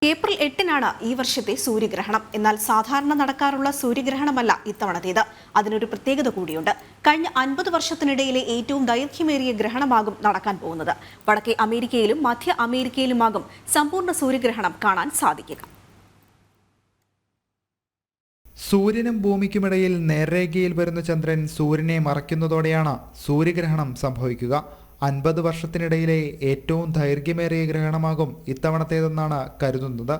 April 8-നാണ് ഈ വർഷത്തെ സൂര്യഗ്രഹണം. എന്നാൽ സാധാരണ നടക്കാറുള്ള സൂര്യഗ്രഹണമല്ല ഇത്തവണത്തേത്. അതിനൊരു പ്രത്യേകത കൂടിയുണ്ട്. കഴിഞ്ഞ 50 വർഷത്തിനിടയിലെ ഏറ്റവും ദൈർഘ്യമേറിയ ഗ്രഹണമാകും നടക്കാൻ പോകുന്നത്. വടക്കേ അമേരിക്കയിലും മധ്യ അമേരിക്കയിലുമാകും സമ്പൂർണ്ണ സൂര്യഗ്രഹണം കാണാൻ സാധിക്കുക. സൂര്യനും ഭൂമിക്കുമിടയിൽ നേർരേഖയിൽ വരുന്ന ചന്ദ്രൻ സൂര്യനെ മറയ്ക്കുന്നതോടെയാണ് സൂര്യഗ്രഹണം സംഭവിക്കുക. 50 വർഷത്തിനിടയിലെ ഏറ്റവും ദൈർഘ്യമേറിയ ഗ്രഹണമാകും ഇത്തവണത്തേതെന്നാണ് കരുതുന്നത്.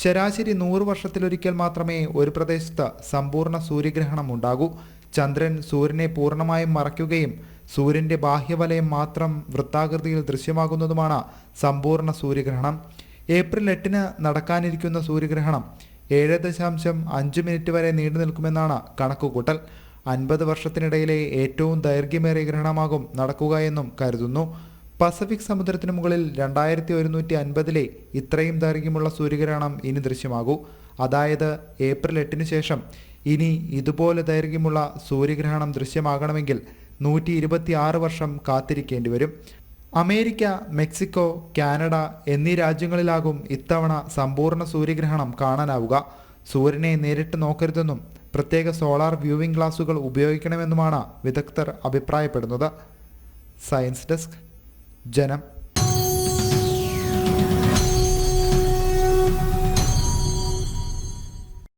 ശരാശരി 100 വർഷത്തിലൊരിക്കൽ മാത്രമേ ഒരു പ്രദേശത്ത് സമ്പൂർണ്ണ സൂര്യഗ്രഹണം ഉണ്ടാകൂ. ചന്ദ്രൻ സൂര്യനെ പൂർണ്ണമായും മറയ്ക്കുകയും സൂര്യന്റെ ബാഹ്യവലയം മാത്രം വൃത്താകൃതിയിൽ ദൃശ്യമാകുന്നതുമാണ് സമ്പൂർണ്ണ സൂര്യഗ്രഹണം. ഏപ്രിൽ 8-ന് നടക്കാനിരിക്കുന്ന സൂര്യഗ്രഹണം 7.5 മിനിറ്റ് വരെ നീണ്ടു നിൽക്കുമെന്നാണ് കണക്കുകൂട്ടൽ. 50 വർഷത്തിനിടയിലെ ഏറ്റവും ദൈർഘ്യമേറിയ ഗ്രഹണമാകും നടക്കുക എന്നും കരുതുന്നു. പസഫിക് സമുദ്രത്തിനു മുകളിൽ 2150-ലെ ഇത്രയും ദൈർഘ്യമുള്ള സൂര്യഗ്രഹണം ഇനി ദൃശ്യമാകൂ. അതായത് ഏപ്രിൽ 8-ന് ശേഷം ഇനി ഇതുപോലെ ദൈർഘ്യമുള്ള സൂര്യഗ്രഹണം ദൃശ്യമാകണമെങ്കിൽ 126 വർഷം കാത്തിരിക്കേണ്ടി വരും. അമേരിക്ക, മെക്സിക്കോ, കാനഡ എന്നീ രാജ്യങ്ങളിലാകും ഇത്തവണ സമ്പൂർണ്ണ സൂര്യഗ്രഹണം കാണാനാവുക. സൂര്യനെ നേരിട്ട് നോക്കരുതെന്നും പ്രത്യേക സോളാർ വ്യൂവിംഗ് ഗ്ലാസുകൾ ഉപയോഗിക്കണമെന്നുമാണ് വിദഗ്ധർ അഭിപ്രായപ്പെടുന്നത്. സയൻസ് ഡെസ്ക്, ജനം.